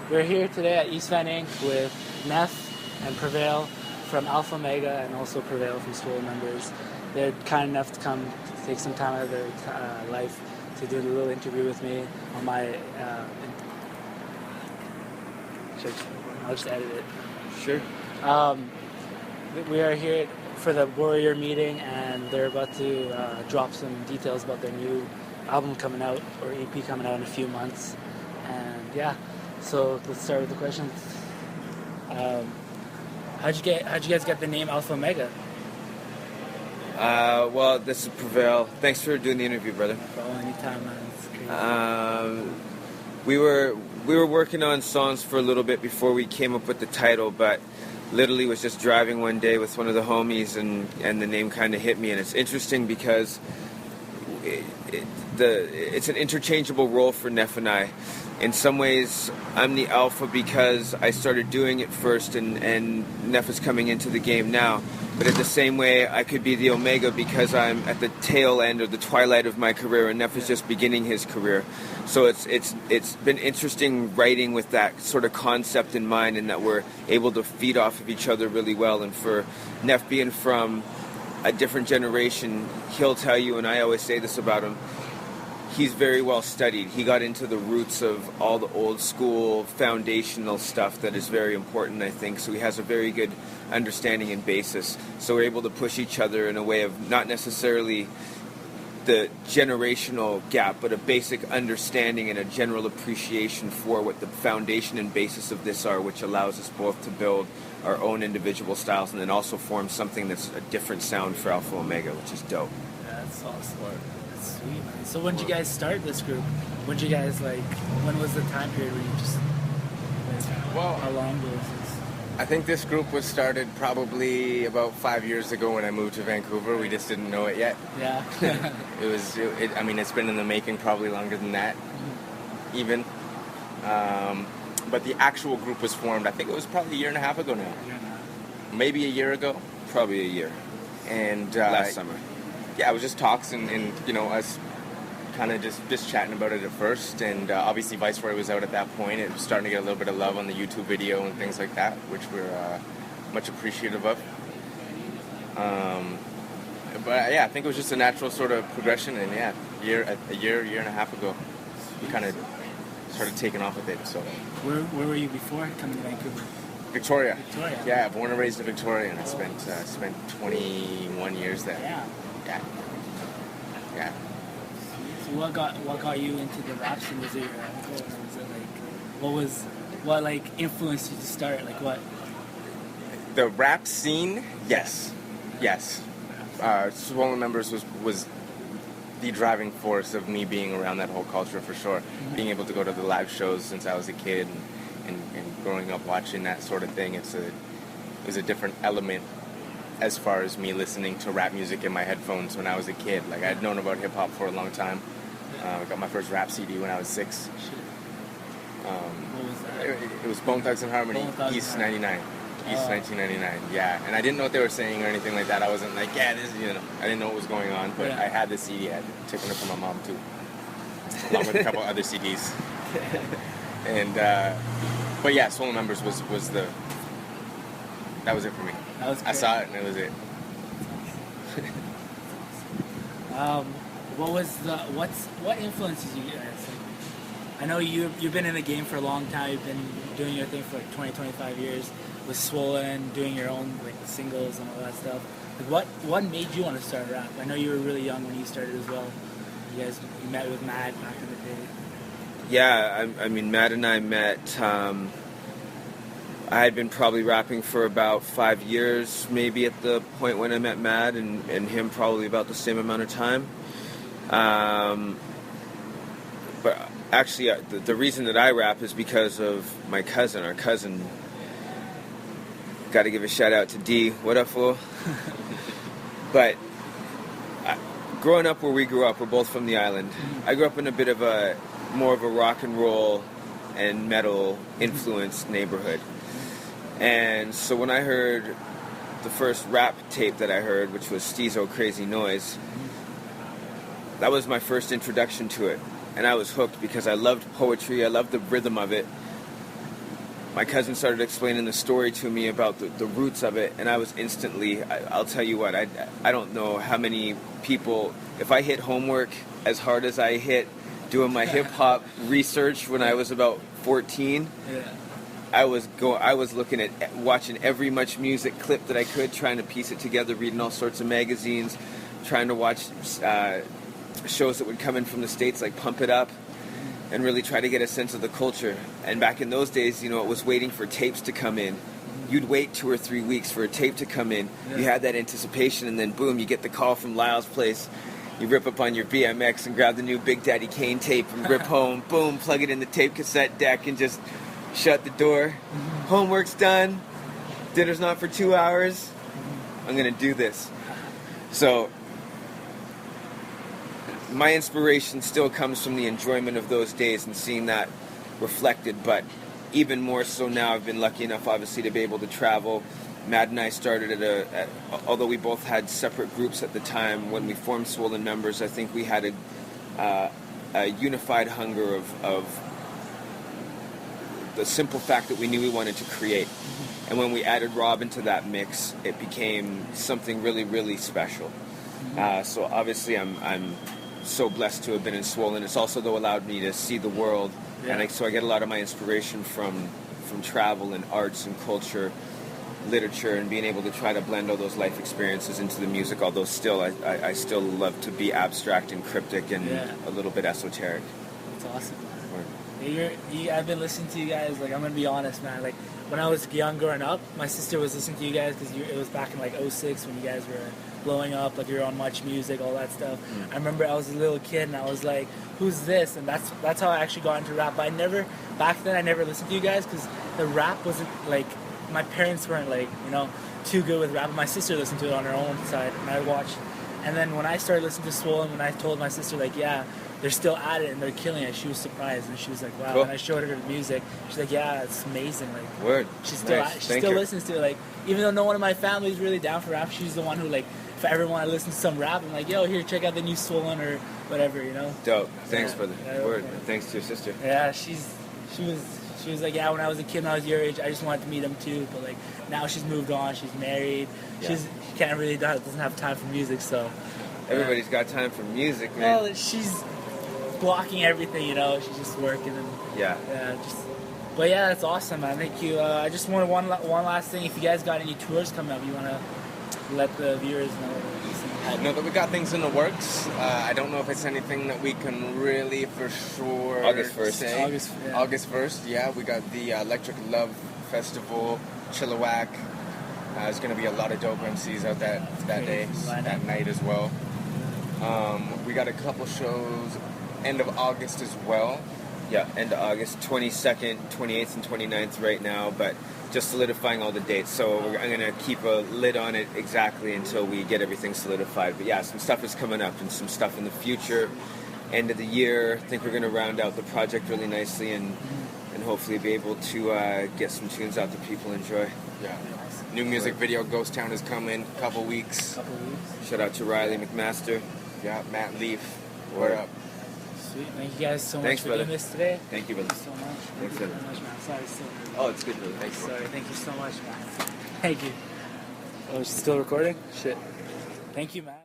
We're here today at East Van Inc. with Neph and Prevail from Alpha Omega and also Prevail from Swole members. They're kind enough to come take some time out of their life to do a little interview with me on my... I'll just edit it. Sure. We are here for the Warrior meeting, and they're about to drop some details about their new album coming out, or EP coming out in a few months. And yeah, so let's start with the questions. How'd you guys get the name Alpha Omega? Well, this is Prevail. Thanks for doing the interview, brother. Anytime, man. It's crazy. We were working on songs for a little bit before we came up with the title, but literally was just driving one day with one of the homies, and the name kind of hit me. And it's interesting because it's an interchangeable role for Neph and I. In some ways, I'm the alpha because I started doing it first, and Neph is coming into the game now. But in the same way, I could be the omega because I'm at the tail end or the twilight of my career, and Neph is just beginning his career. So it's been interesting writing with that sort of concept in mind, and that we're able to feed off of each other really well. And for Neph being from a different generation, he'll tell you, and I always say this about him, he's very well studied. He got into the roots of all the old school foundational stuff that is very important, I think. So he has a very good understanding and basis. So we're able to push each other in a way of not necessarily the generational gap, but a basic understanding and a general appreciation for what the foundation and basis of this are, which allows us both to build our own individual styles and then also form something that's a different sound for Alpha Omega, which is dope. Yeah, that's awesome. That's sweet, man. So when did you guys start this group? When did you guys, when was the time period when you just, how long was this? I think this group was started probably about 5 years ago when I moved to Vancouver. We just didn't know it yet. Yeah. It's been in the making probably longer than that, even. But the actual group was formed, I think it was probably a year and a half ago now. Maybe a year ago. Probably a year. And last summer. Yeah, it was just talks and us kind of just chatting about it at first. And obviously Viceroy was out at that point. It was starting to get a little bit of love on the YouTube video and things like that, which we're much appreciative of. But yeah, I think it was just a natural sort of progression. And yeah, a year and a half ago, we kind of started taking off with it. So where were you before coming to Vancouver? Victoria. Victoria. Yeah, born and raised in Victoria, and I spent 21 years there. Yeah. Yeah. So what got you into the rap scene? Was it your uncle, or was it what influenced you to start? What? The rap scene, yes. Swollen Members was the driving force of me being around that whole culture for sure. Mm-hmm. Being able to go to the live shows since I was a kid and growing up watching that sort of thing, it was a different element as far as me listening to rap music in my headphones when I was a kid. I'd known about hip-hop for a long time. I got my first rap CD when I was 6. What was that? It was Bone Thugs and Harmony, East 99. East 1999, yeah. And I didn't know what they were saying or anything like that. I wasn't I didn't know what was going on, but I had the CD. I had taken it from my mom, too, along with a couple other CDs. And, but yeah, Swollen Members was that was it for me. I saw it and it was it. What influences you guys? I know you've been in the game for a long time. You've been doing your thing for 20, 25 years with Swollen, doing your own the singles and all that stuff. What made you want to start rap? I know you were really young when you started as well. You met with Matt back in the day. Yeah, I mean, Matt and I met. I had been probably rapping for about 5 years, maybe at the point when I met Matt, and him probably about the same amount of time. But actually, the reason that I rap is because of my cousin. Our cousin. Got to give a shout out to D. What up, fool? But growing up where we grew up, we're both from the island. I grew up in a bit of more of a rock and roll and metal influenced neighborhood. And so when I heard the first rap tape that I heard, which was Steezo Crazy Noise, that was my first introduction to it. And I was hooked because I loved poetry, I loved the rhythm of it. my cousin started explaining the story to me about the roots of it, and I was instantly, I'll tell you what, I don't know how many people, if I hit homework as hard as I hit doing my hip-hop research when I was about 14, I was looking at, watching every Much Music clip that I could, trying to piece it together, reading all sorts of magazines, trying to watch shows that would come in from the States, like Pump It Up, and really try to get a sense of the culture. And back in those days, you know, it was waiting for tapes to come in. You'd wait 2 or 3 weeks for a tape to come in. You had that anticipation, and then boom, you get the call from Lyle's place. You rip up on your BMX and grab the new Big Daddy Kane tape and rip home. Boom, plug it in the tape cassette deck and just shut the door. Homework's done. Dinner's not for 2 hours. I'm gonna do this. So my inspiration still comes from the enjoyment of those days and seeing that reflected, but even more so now, I've been lucky enough, obviously, to be able to travel. Matt and I started although we both had separate groups at the time, when we formed Swollen Members, I think we had a unified hunger of the simple fact that we knew we wanted to create. And when we added Rob into that mix, it became something really, really special. So obviously I'm so blessed to have been in Swollen. It's also, though, allowed me to see the world, and so I get a lot of my inspiration from travel and arts and culture, literature, and being able to try to blend all those life experiences into the music, although still I still love to be abstract and cryptic and a little bit esoteric. That's awesome, man. I've been listening to you guys, like, I'm going to be honest, man, like, when I was young growing up, my sister was listening to you guys because it was back in, like, 06 when you guys were blowing up, like, you were on Much Music, all that stuff. I remember I was a little kid and I was like, who's this? And that's how I actually got into rap. But back then I never listened to you guys because the rap wasn't, like, my parents weren't, like, you know, too good with rap. My sister listened to it on her own side, and I watched. And then when I started listening to Swollen, when I told my sister, like, yeah, they're still at it and they're killing it, she was surprised, and she was like, wow. Cool. And I showed her the music. She's like, yeah, it's amazing. Like, word. She still listens to it. Like, even though no one in my family is really down for rap, she's the one who, like, if I ever want to listen to some rap, I'm like, yo, here, check out the new Swollen or whatever, you know. Dope. Thanks for the word. Thanks to your sister. Yeah, she was like, yeah, when I was a kid, when I was your age, I just wanted to meet him too. But, like, now she's moved on, she's married, she doesn't have time for music, so. Everybody's got time for music, man. Well, she's blocking everything, you know. She's just working and but yeah, that's awesome, man. Thank you. I just wanted one last thing. If you guys got any tours coming up, you want to let the viewers know. I know that we got things in the works. I don't know if it's anything that we can really for sure August 1st. say. August 1st, yeah. We got the Electric Love Festival, Chilliwack. There's going to be a lot of dope MCs out that day, that night as well. We got a couple shows end of August as well. Yeah, end of August, 22nd, 28th, and 29th right now, but just solidifying all the dates. So I'm going to keep a lid on it exactly until we get everything solidified. But yeah, some stuff is coming up and some stuff in the future. End of the year, I think we're going to round out the project really nicely and hopefully be able to get some tunes out that people enjoy. Yeah. New music video, Ghost Town, is coming. Couple weeks. Shout out to Riley McMaster. Yeah, Matt Leaf. What up? Sweet. Thank you guys so much for doing this today. Thank you, brother. Thank you so much. Thanks, brother. Thank you so much, man. Sorry, still. Oh, it's good, brother. Thanks. Sorry. Thank you so much, man. Thank you. Oh, is it still recording? Shit. Thank you, man.